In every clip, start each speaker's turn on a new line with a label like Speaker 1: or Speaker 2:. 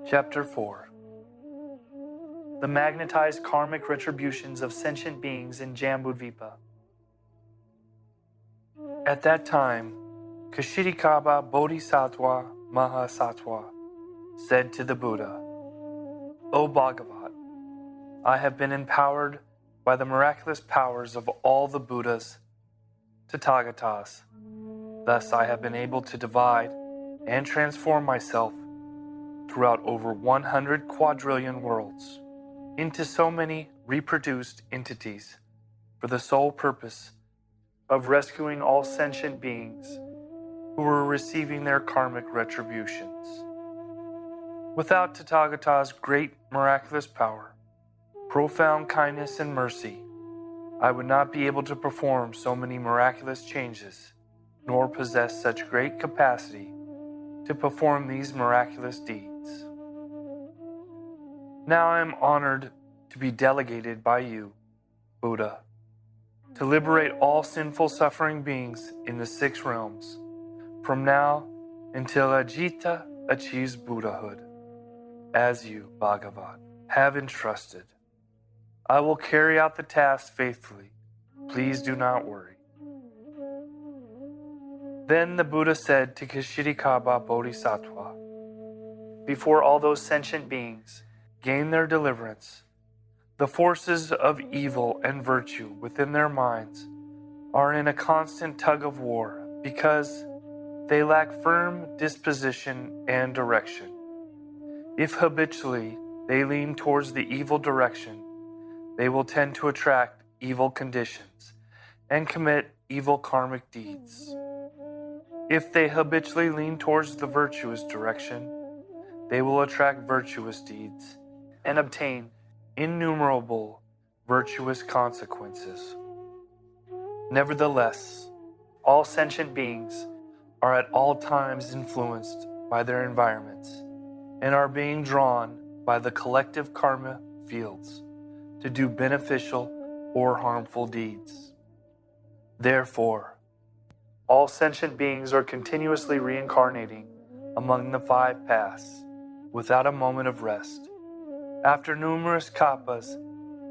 Speaker 1: Chapter 4. The magnetized karmic retributions of sentient beings in Jambudvipa. At that time, Ksitigarbha Bodhisattva Mahasattva said to the Buddha, O Bhagavat, I have been empowered by the miraculous powers of all the Buddhas, Tathagatas. Thus I have been able to divide and transform myself throughout over 100 quadrillion worlds into so many reproduced entities for the sole purpose of rescuing all sentient beings who were receiving their karmic retributions. Without Tathagata's great miraculous power, profound kindness and mercy, I would not be able to perform so many miraculous changes, nor possess such great capacity to perform these miraculous deeds. Now I am honored to be delegated by you, Buddha, to liberate all sinful suffering beings in the 6 realms, from now until Ajita achieves Buddhahood, as you, Bhagavat, have entrusted. I will carry out the task faithfully. Please do not worry. Then the Buddha said to Ksitigarbha Bodhisattva, before all those sentient beings gain their deliverance, the forces of evil and virtue within their minds are in a constant tug of war because they lack firm disposition and direction. If habitually they lean towards the evil direction, they will tend to attract evil conditions and commit evil karmic deeds. If they habitually lean towards the virtuous direction, they will attract virtuous deeds and obtain innumerable virtuous consequences. Nevertheless, all sentient beings are at all times influenced by their environments and are being drawn by the collective karma fields to do beneficial or harmful deeds. Therefore, all sentient beings are continuously reincarnating among the 5 paths without a moment of rest. After numerous kappas,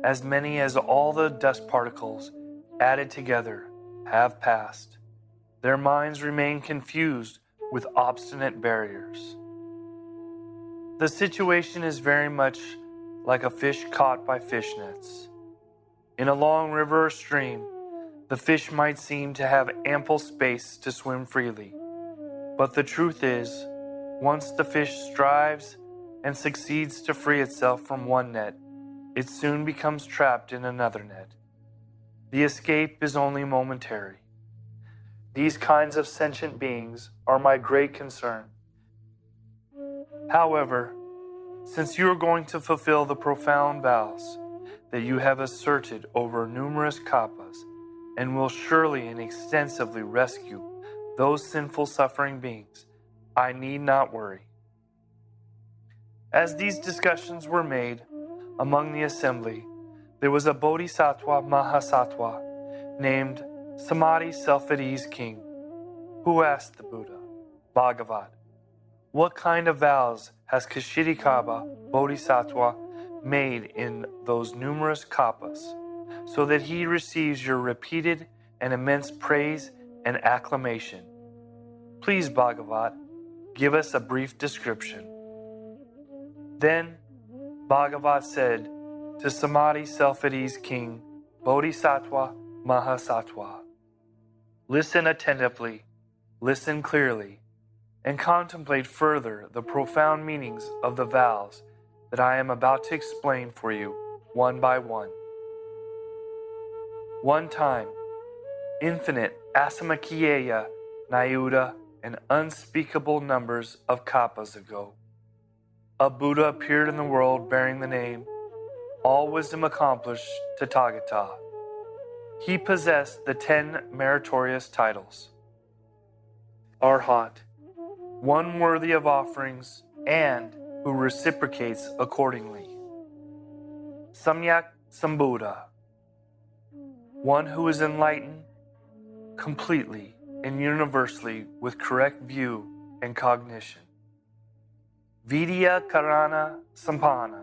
Speaker 1: as many as all the dust particles added together have passed, their minds remain confused with obstinate barriers. The situation is very much like a fish caught by fishnets. In a long river or stream, the fish might seem to have ample space to swim freely. But the truth is, once the fish strives and succeeds to free itself from one net, it soon becomes trapped in another net. The escape is only momentary. These kinds of sentient beings are my great concern. However, since you are going to fulfill the profound vows that you have asserted over numerous kappas, and will surely and extensively rescue those sinful suffering beings, I need not worry. As these discussions were made among the assembly, there was a Bodhisattva Mahasattva named Samadhi Self-at-Ease King, who asked the Buddha, Bhagavat, what kind of vows has Ksitigarbha Bodhisattva made in those numerous kappas, so that he receives your repeated and immense praise and acclamation? Please, Bhagavat, give us a brief description. Then Bhagavat said to Samadhi Self-at-Ease King, Bodhisattva Mahasattva, listen attentively, listen clearly, and contemplate further the profound meanings of the vows that I am about to explain for you one by one. One time, infinite Asamakyeya Nayuda and unspeakable numbers of kappas ago, a Buddha appeared in the world bearing the name All Wisdom Accomplished Tathagata. He possessed the 10 meritorious titles: Arhat, one worthy of offerings and who reciprocates accordingly; Samyak Sambuddha, one who is enlightened completely and universally with correct view and cognition; Vidya Karana Sampana,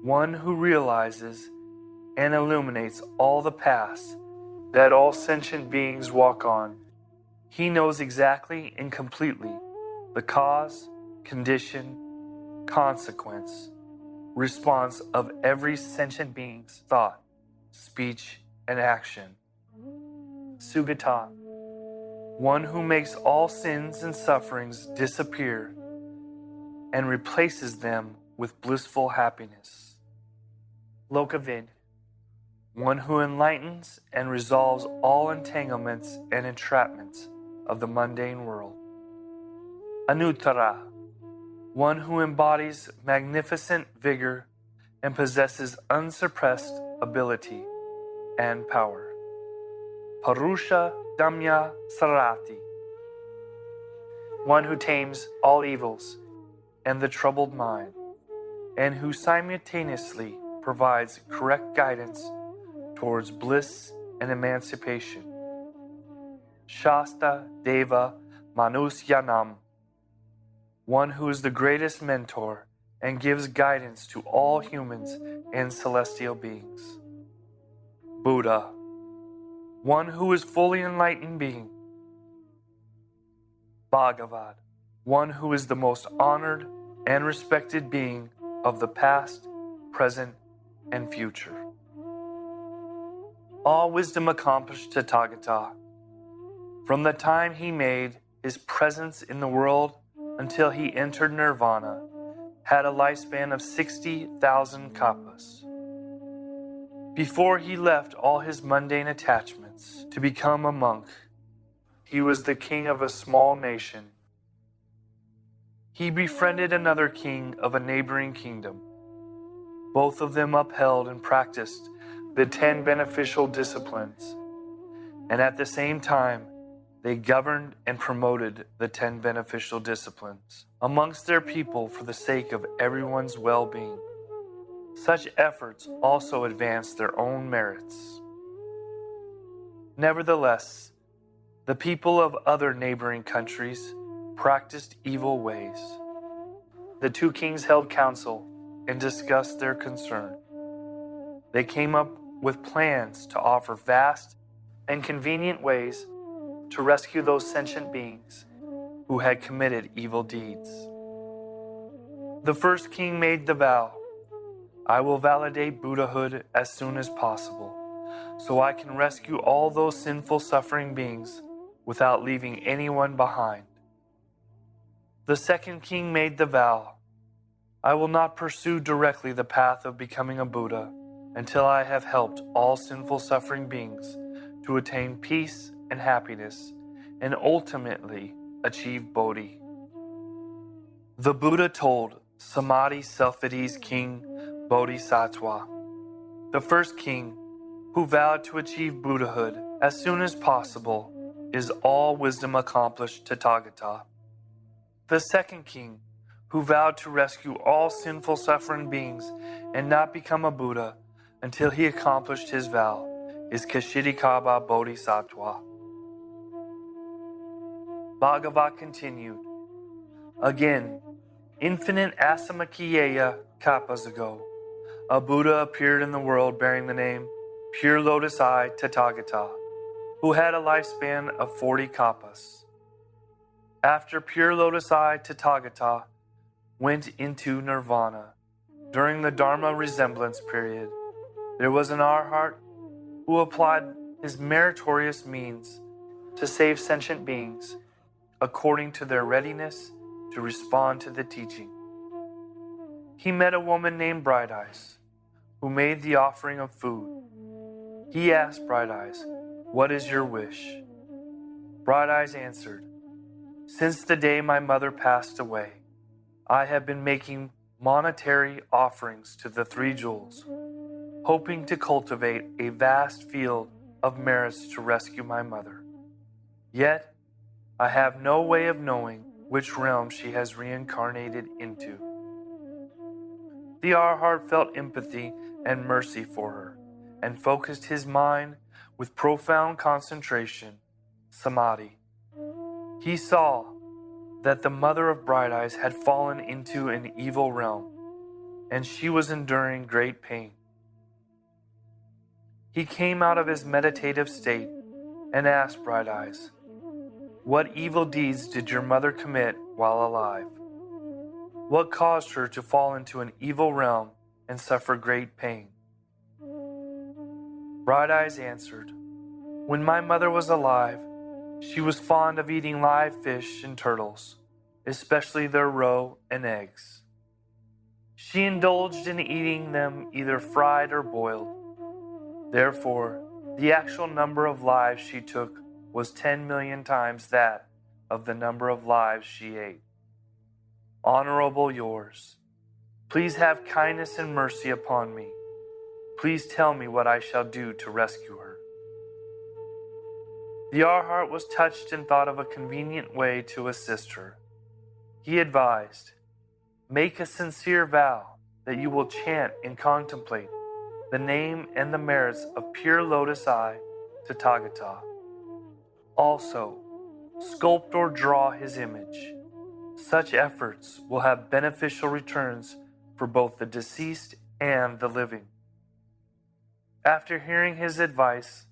Speaker 1: one who realizes and illuminates all the paths that all sentient beings walk on. He knows exactly and completely the cause, condition, consequence, response of every sentient being's thought, speech, and action. Sugata, one who makes all sins and sufferings disappear and replaces them with blissful happiness. Lokavid, one who enlightens and resolves all entanglements and entrapments of the mundane world. Anuttara, one who embodies magnificent vigor and possesses unsuppressed ability and power. Parusha Damya Sarati, one who tames all evils and the troubled mind, and who simultaneously provides correct guidance towards bliss and emancipation. Shasta Deva Manusyanam, one who is the greatest mentor and gives guidance to all humans and celestial beings. Buddha, one who is fully enlightened being. Bhagavad, one who is the most honored and respected being of the past, present, and future. All wisdom accomplished Tathagata, from the time he made his presence in the world until he entered nirvana, had a lifespan of 60,000 kalpas. Before he left all his mundane attachments to become a monk, he was the king of a small nation. He befriended another king of a neighboring kingdom. Both of them upheld and practiced the 10 beneficial disciplines, and at the same time, they governed and promoted the 10 beneficial disciplines amongst their people for the sake of everyone's well-being. Such efforts also advanced their own merits. Nevertheless, the people of other neighboring countries practiced evil ways. The two kings held council and discussed their concern. They came up with plans to offer vast and convenient ways to rescue those sentient beings who had committed evil deeds. The first king made the vow, I will validate Buddhahood as soon as possible, so I can rescue all those sinful suffering beings without leaving anyone behind. The second king made the vow, I will not pursue directly the path of becoming a Buddha until I have helped all sinful suffering beings to attain peace and happiness and ultimately achieve Bodhi. The Buddha told Samadhi self-at-ease King Bodhisattva, the first king who vowed to achieve Buddhahood as soon as possible is all wisdom accomplished Tathagata. The second king who vowed to rescue all sinful suffering beings and not become a Buddha until he accomplished his vow is Ksitigarbha Bodhisattva. Bhagavat continued, again, infinite Asamakiyaya kalpas ago, a Buddha appeared in the world bearing the name Pure Lotus Eye Tathagata, who had a lifespan of 40 kalpas. After Pure Lotus Eye Tathagata went into nirvana, during the Dharma resemblance period, there was an arhat who applied his meritorious means to save sentient beings according to their readiness to respond to the teaching. He met a woman named Bright Eyes, who made the offering of food. He asked Bright Eyes, "What is your wish?" Bright Eyes answered, "Since the day my mother passed away, I have been making monetary offerings to the 3 jewels, hoping to cultivate a vast field of merits to rescue my mother. Yet, I have no way of knowing which realm she has reincarnated into." The Arhat felt empathy and mercy for her and focused his mind with profound concentration, samadhi. He saw that the mother of Bright Eyes had fallen into an evil realm, and she was enduring great pain. He came out of his meditative state and asked Bright Eyes, "What evil deeds did your mother commit while alive? What caused her to fall into an evil realm and suffer great pain?" Bright Eyes answered, "When my mother was alive, she was fond of eating live fish and turtles, especially their roe and eggs. She indulged in eating them either fried or boiled. Therefore, the actual number of lives she took was 10 million times that of the number of lives she ate. Honorable yours, please have kindness and mercy upon me. Please tell me what I shall do to rescue her." The Arhat was touched and thought of a convenient way to assist her. He advised, "Make a sincere vow that you will chant and contemplate the name and the merits of pure lotus eye Tathagata. Also, sculpt or draw his image. Such efforts will have beneficial returns for both the deceased and the living." After hearing his advice,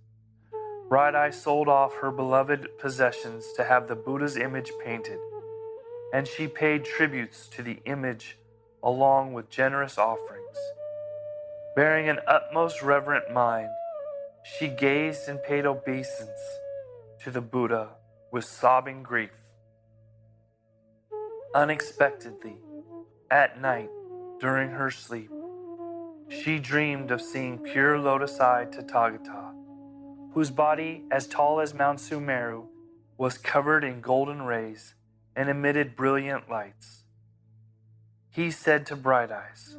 Speaker 1: Bright Eye sold off her beloved possessions to have the Buddha's image painted, and she paid tributes to the image along with generous offerings. Bearing an utmost reverent mind, she gazed and paid obeisance to the Buddha with sobbing grief. Unexpectedly, at night, during her sleep, she dreamed of seeing pure lotus-eye Tathagata, whose body, as tall as Mount Sumeru, was covered in golden rays and emitted brilliant lights. He said to Bright Eyes,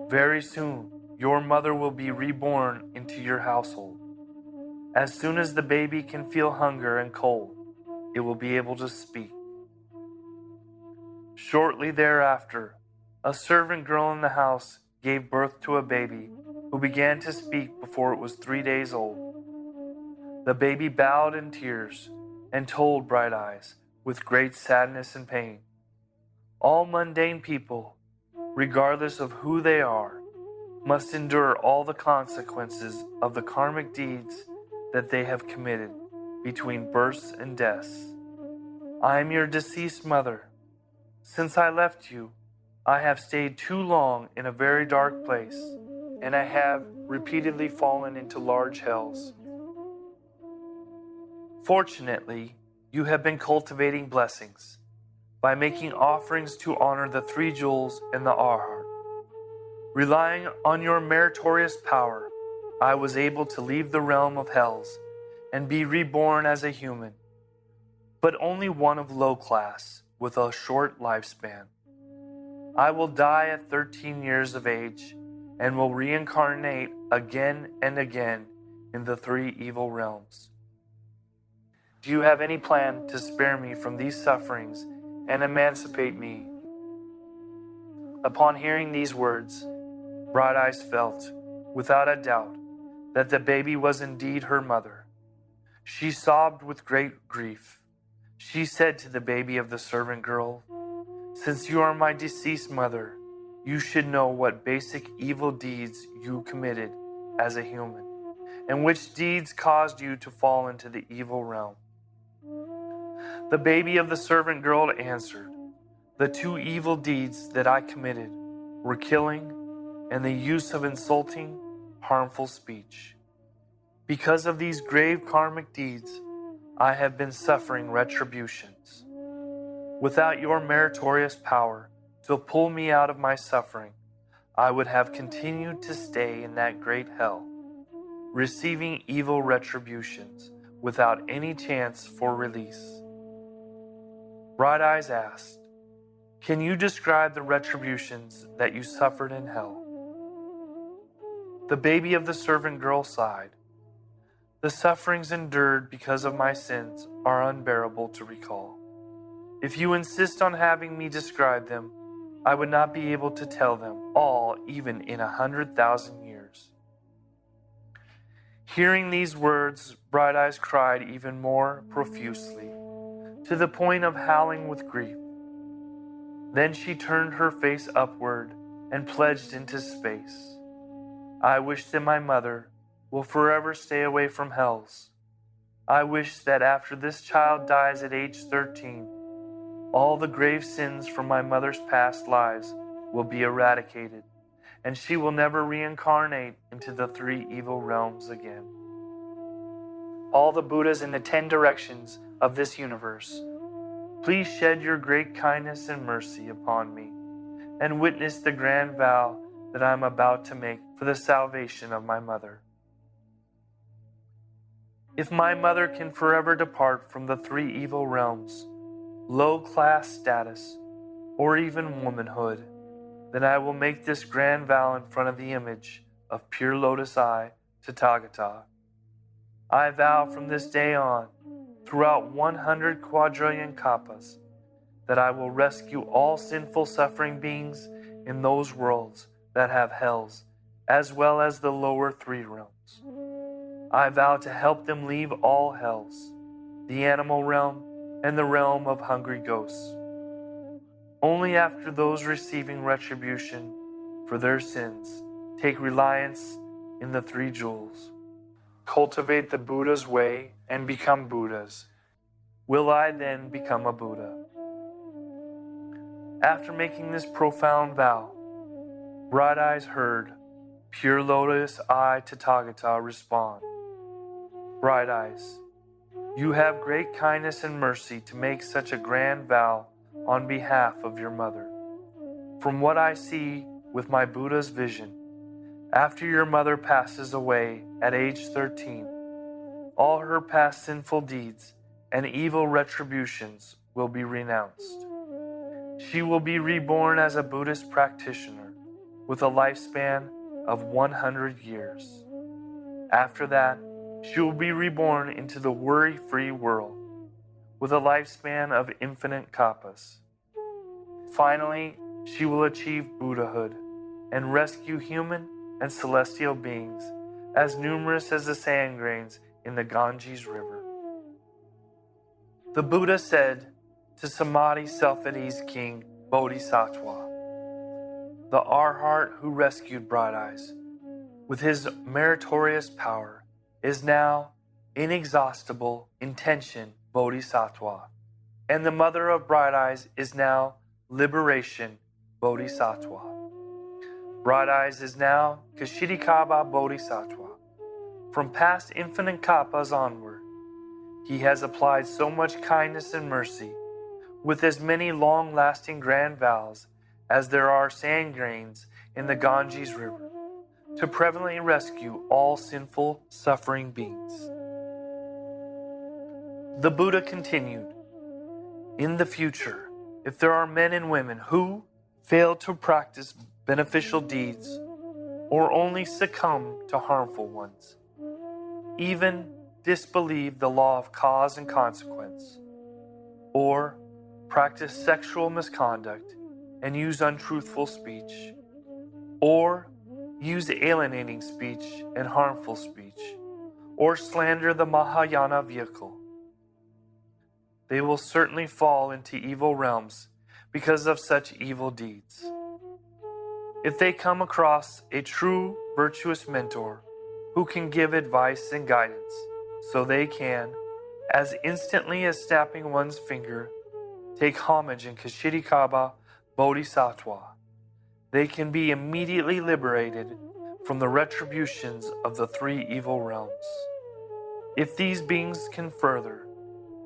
Speaker 1: "Very soon, your mother will be reborn into your household. As soon as the baby can feel hunger and cold, it will be able to speak." Shortly thereafter, a servant girl in the house gave birth to a baby who began to speak before it was 3 days old. The baby bowed in tears and told Bright Eyes, with great sadness and pain, "All mundane people, regardless of who they are, must endure all the consequences of the karmic deeds that they have committed between births and deaths. I am your deceased mother. Since I left you, I have stayed too long in a very dark place, and I have repeatedly fallen into large hells. Fortunately, you have been cultivating blessings by making offerings to honor the 3 jewels and the Arhat. Relying on your meritorious power, I was able to leave the realm of hells and be reborn as a human, but only one of low class with a short lifespan. I will die at 13 years of age and will reincarnate again and again in the 3 evil realms. Do you have any plan to spare me from these sufferings and emancipate me?" Upon hearing these words, Bright Eyes felt, without a doubt, that the baby was indeed her mother. She sobbed with great grief. She said to the baby of the servant girl, "Since you are my deceased mother, you should know what basic evil deeds you committed as a human, and which deeds caused you to fall into the evil realm." The baby of the servant girl answered, "The 2 evil deeds that I committed were killing and the use of insulting, harmful speech. Because of these grave karmic deeds, I have been suffering retributions. Without your meritorious power to pull me out of my suffering, I would have continued to stay in that great hell, receiving evil retributions without any chance for release." Bright Eyes asked, "Can you describe the retributions that you suffered in hell?" The baby of the servant girl sighed. "The sufferings endured because of my sins are unbearable to recall. If you insist on having me describe them, I would not be able to tell them all even in 100,000 years." Hearing these words, Bright Eyes cried even more profusely, to the point of howling with grief. Then she turned her face upward and pledged into space. I wish that my mother will forever stay away from hells. I wish that after this child dies at age 13, all the grave sins from my mother's past lives will be eradicated, and she will never reincarnate into the 3 evil realms again. All the Buddhas in the 10 directions of this universe, please shed your great kindness and mercy upon me, and witness the grand vow that I am about to make for the salvation of my mother. If my mother can forever depart from the 3 evil realms, low-class status, or even womanhood, then I will make this grand vow in front of the image of pure lotus eye Tathagata. I vow from this day on, throughout 100 quadrillion kalpas, that I will rescue all sinful suffering beings in those worlds that have hells, as well as the lower 3 realms. I vow to help them leave all hells, the animal realm and the realm of hungry ghosts. Only after those receiving retribution for their sins take reliance in the 3 jewels, cultivate the Buddha's way and become Buddhas, will I then become a Buddha. After making this profound vow, Bright Eyes heard Pure Lotus Eye Tathagata respond, Bright Eyes, you have great kindness and mercy to make such a grand vow on behalf of your mother. From what I see with my Buddha's vision, after your mother passes away at age 13, all her past sinful deeds and evil retributions will be renounced. She will be reborn as a Buddhist practitioner with a lifespan of 100 years. After that, she will be reborn into the worry-free world with a lifespan of infinite kalpas. Finally, she will achieve Buddhahood and rescue human and celestial beings as numerous as the sand grains in the Ganges River. The Buddha said to Samadhi self-at-ease King Bodhisattva, the Arhat who rescued Bright Eyes with his meritorious power is now inexhaustible intention Bodhisattva, and the mother of Bright Eyes is now liberation Bodhisattva. Bright Eyes is now Ksitigarbha Bodhisattva. From past infinite kalpas onward, he has applied so much kindness and mercy with as many long-lasting grand vows as there are sand grains in the Ganges River to prevalently rescue all sinful, suffering beings. The Buddha continued, in the future, if there are men and women who fail to practice beneficial deeds or only succumb to harmful ones, even disbelieve the law of cause and consequence, or practice sexual misconduct and use untruthful speech, or use alienating speech and harmful speech, or slander the Mahayana vehicle, they will certainly fall into evil realms because of such evil deeds. If they come across a true virtuous mentor who can give advice and guidance, so they can, as instantly as snapping one's finger, take homage in Ksitigarbha Bodhisattva, they can be immediately liberated from the retributions of the 3 evil realms. If these beings can further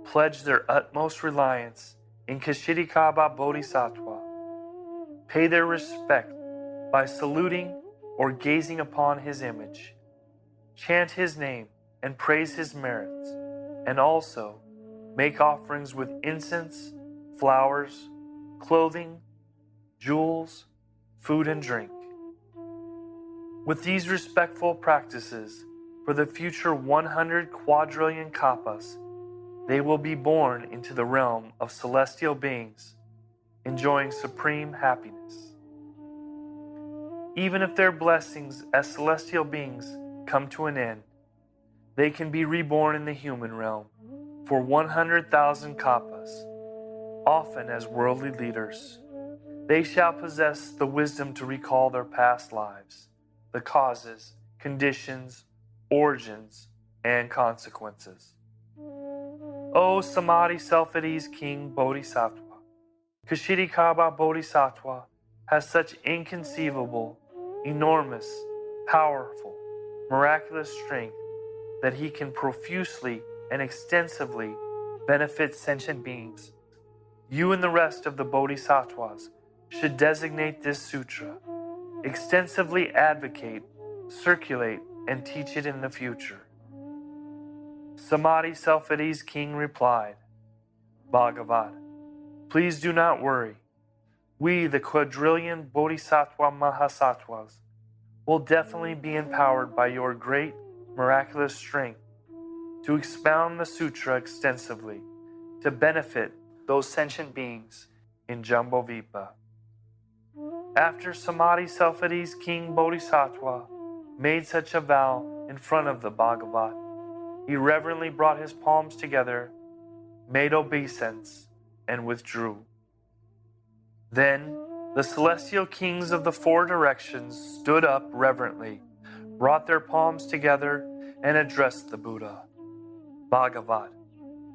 Speaker 1: pledge their utmost reliance in Ksitigarbha Bodhisattva, pay their respect by saluting or gazing upon his image, chant his name and praise his merits, and also make offerings with incense, flowers, clothing, jewels, food and drink. With these respectful practices, for the future 100 quadrillion kalpas, they will be born into the realm of celestial beings, enjoying supreme happiness. Even if their blessings as celestial beings come to an end, they can be reborn in the human realm for 100,000 kalpas, often as worldly leaders, They shall possess the wisdom to recall their past lives, the causes, conditions, origins, and consequences. O Samadhi self-at-ease King Bodhisattva, Ksitigarbha Bodhisattva has such inconceivable, enormous, powerful, miraculous strength that he can profusely and extensively benefit sentient beings. You and the rest of the Bodhisattvas should designate this sutra, extensively advocate, circulate, and teach it in the future. Samadhi self-at-ease King replied, Bhagavat, please do not worry. We, the quadrillion Bodhisattva Mahasattvas, will definitely be empowered by your great, miraculous strength to expound the sutra extensively to benefit those sentient beings in Jambudvipa. After Samadhi self-at-ease King Bodhisattva made such a vow in front of the Bhagavat, he reverently brought his palms together, made obeisance, and withdrew. Then the celestial kings of the four directions stood up reverently, brought their palms together, and addressed the Buddha. Bhagavat,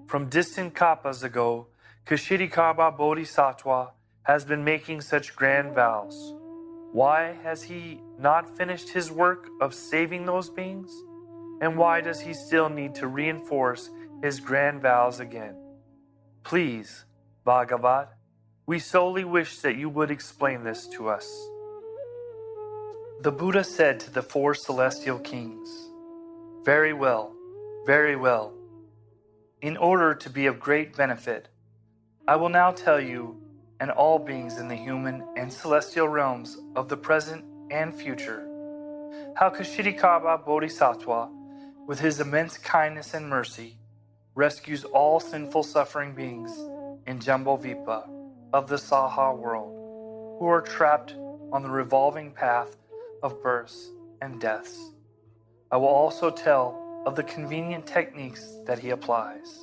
Speaker 1: from distant kalpas ago, Ksitigarbha Bodhisattva has been making such grand vows. Why has he not finished his work of saving those beings? And why does he still need to reinforce his grand vows again? Please, Bhagavat, we solely wish that you would explain this to us. The Buddha said to the four celestial kings, Very well, very well. In order to be of great benefit, I will now tell you and all beings in the human and celestial realms of the present and future, how Ksitigarbha Bodhisattva, with his immense kindness and mercy, rescues all sinful suffering beings in Jambudvipa of the Saha world, who are trapped on the revolving path of births and deaths. I will also tell of the convenient techniques that he applies.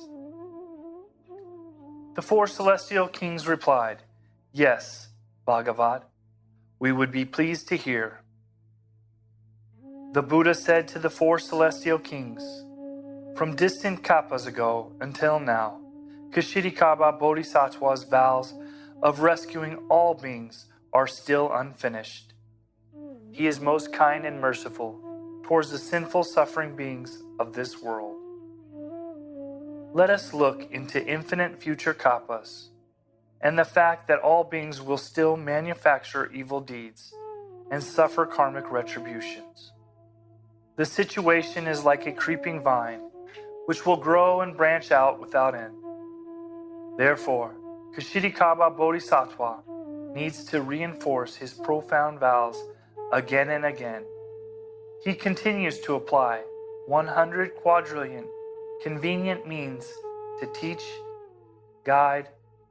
Speaker 1: The four celestial kings replied, Yes, Bhagavat, we would be pleased to hear. The Buddha said to the four celestial kings, From distant kalpas ago until now, Ksitigarbha Bodhisattva's vows of rescuing all beings are still unfinished. He is most kind and merciful towards the sinful suffering beings of this world. Let us look into infinite future kalpas and the fact that all beings will still manufacture evil deeds and suffer karmic retributions. The situation is like a creeping vine, which will grow and branch out without end. Therefore, Ksitigarbha Bodhisattva needs to reinforce his profound vows again and again. He continues to apply 100 quadrillion convenient means to teach, guide,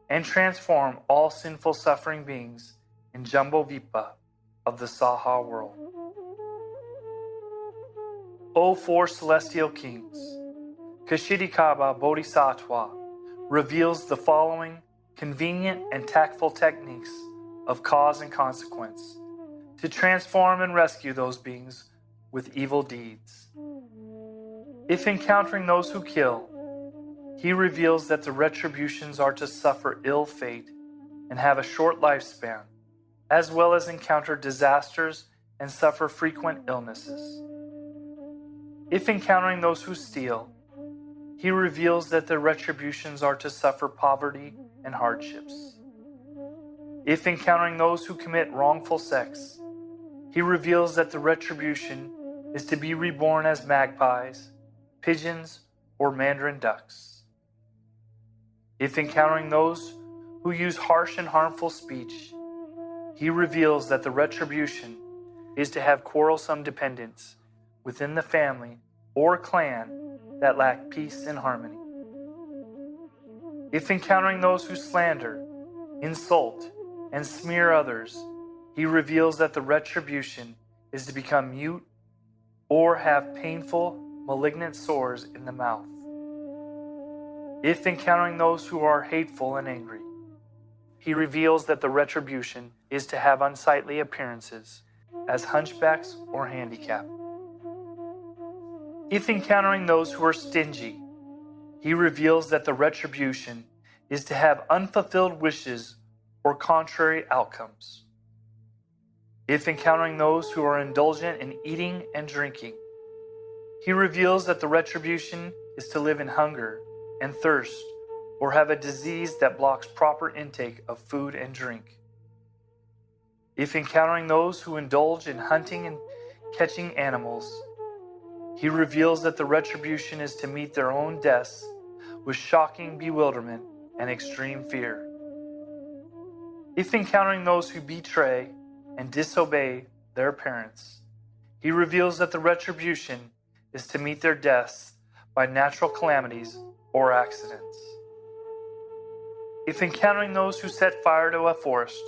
Speaker 1: and transform all sinful suffering beings in Jambudvipa of the Saha world. O four celestial kings, Ksitigarbha Bodhisattva reveals the following convenient and tactful techniques of cause and consequence to transform and rescue those beings with evil deeds. If encountering those who kill, he reveals that the retributions are to suffer ill fate and have a short lifespan, as well as encounter disasters and suffer frequent illnesses. If encountering those who steal, he reveals that the retributions are to suffer poverty and hardships. If encountering those who commit wrongful sex, he reveals that the retribution is to be reborn as magpies, pigeons, or mandarin ducks. If encountering those who use harsh and harmful speech, he reveals that the retribution is to have quarrelsome dependents within the family or clan that lack peace and harmony. If encountering those who slander, insult, and smear others, he reveals that the retribution is to become mute or have painful, malignant sores in the mouth. If encountering those who are hateful and angry, he reveals that the retribution is to have unsightly appearances, as hunchbacks or handicapped. If encountering those who are stingy, he reveals that the retribution is to have unfulfilled wishes or contrary outcomes. If encountering those who are indulgent in eating and drinking, he reveals that the retribution is to live in hunger and thirst or have a disease that blocks proper intake of food and drink. If encountering those who indulge in hunting and catching animals, he reveals that the retribution is to meet their own deaths with shocking bewilderment and extreme fear. If encountering those who betray and disobey their parents, he reveals that the retribution is to meet their deaths by natural calamities or accidents. If encountering those who set fire to a forest,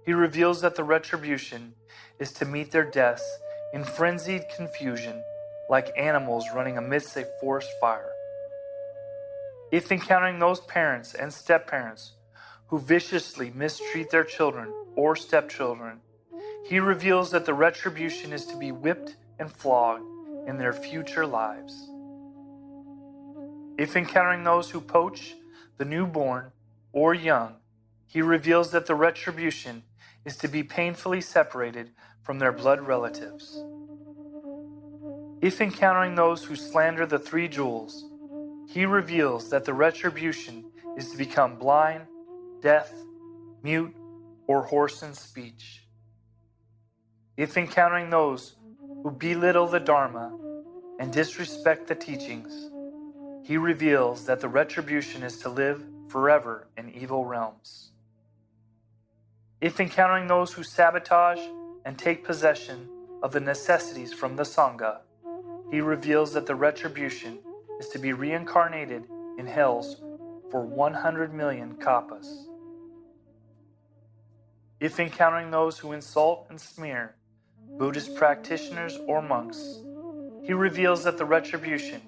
Speaker 1: he reveals that the retribution is to meet their deaths in frenzied confusion, like animals running amidst a forest fire. If encountering those parents and step-parents who viciously mistreat their children or stepchildren, he reveals that the retribution is to be whipped and flogged in their future lives. If encountering those who poach the newborn or young, he reveals that the retribution is to be painfully separated from their blood relatives. If encountering those who slander the three jewels, he reveals that the retribution is to become blind, deaf, mute, or hoarse in speech. If encountering those who belittle the Dharma and disrespect the teachings, he reveals that the retribution is to live forever in evil realms. If encountering those who sabotage and take possession of the necessities from the Sangha, he reveals that the retribution is to be reincarnated in hells for 100 million kappas. If encountering those who insult and smear Buddhist practitioners or monks, he reveals that the retribution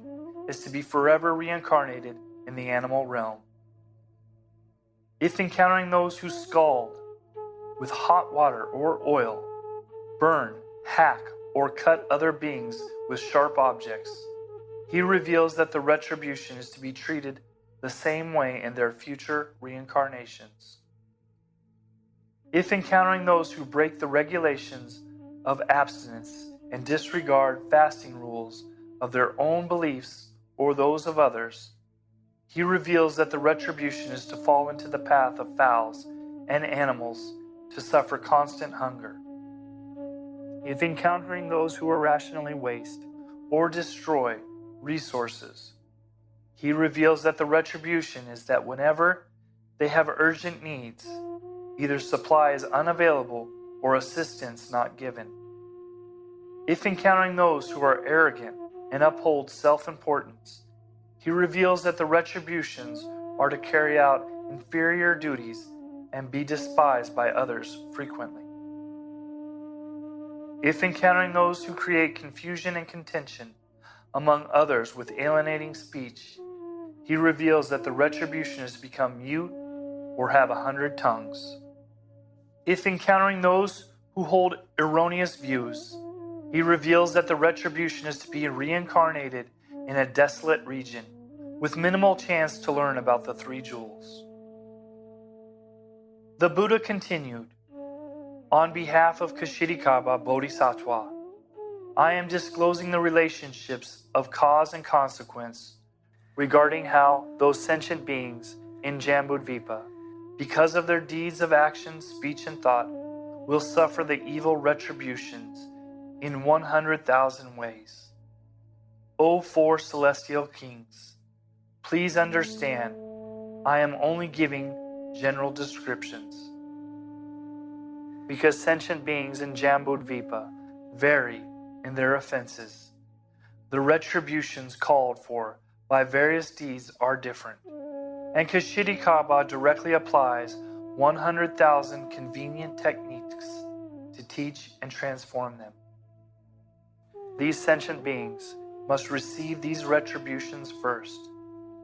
Speaker 1: is to be forever reincarnated in the animal realm. If encountering those who scald with hot water or oil, burn, hack, or cut other beings with sharp objects, he reveals that the retribution is to be treated the same way in their future reincarnations. If encountering those who break the regulations of abstinence and disregard fasting rules of their own beliefs or those of others, he reveals that the retribution is to fall into the path of fowls and animals to suffer constant hunger. If encountering those who irrationally waste or destroy resources, he reveals that the retribution is that whenever they have urgent needs, either supply is unavailable or assistance not given. If encountering those who are arrogant and uphold self-importance, he reveals that the retributions are to carry out inferior duties and be despised by others frequently. If encountering those who create confusion and contention among others with alienating speech, he reveals that the retribution is to become mute or have 100 tongues. If encountering those who hold erroneous views, he reveals that the retribution is to be reincarnated in a desolate region with minimal chance to learn about the three jewels. The Buddha continued, "On behalf of Ksitigarbha Bodhisattva, I am disclosing the relationships of cause and consequence regarding how those sentient beings in Jambudvipa, because of their deeds of action, speech, and thought, will suffer the evil retributions in 100,000 ways. O four celestial kings, please understand, I am only giving general descriptions. Because sentient beings in Jambudvipa vary in their offenses, the retributions called for by various deeds are different, and Ksitigarbha directly applies 100,000 convenient techniques to teach and transform them. These sentient beings must receive these retributions first,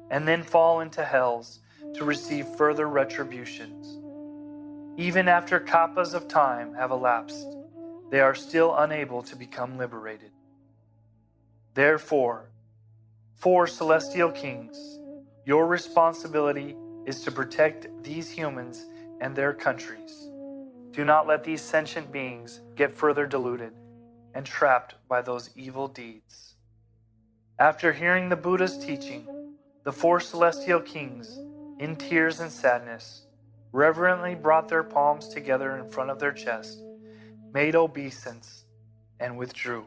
Speaker 1: and then fall into hells to receive further retributions. Even after kappas of time have elapsed, they are still unable to become liberated. Therefore, four celestial kings, your responsibility is to protect these humans and their countries. Do not let these sentient beings get further deluded and trapped by those evil deeds. After hearing the Buddha's teaching, the four celestial kings, in tears and sadness, reverently brought their palms together in front of their chest, made obeisance, and withdrew.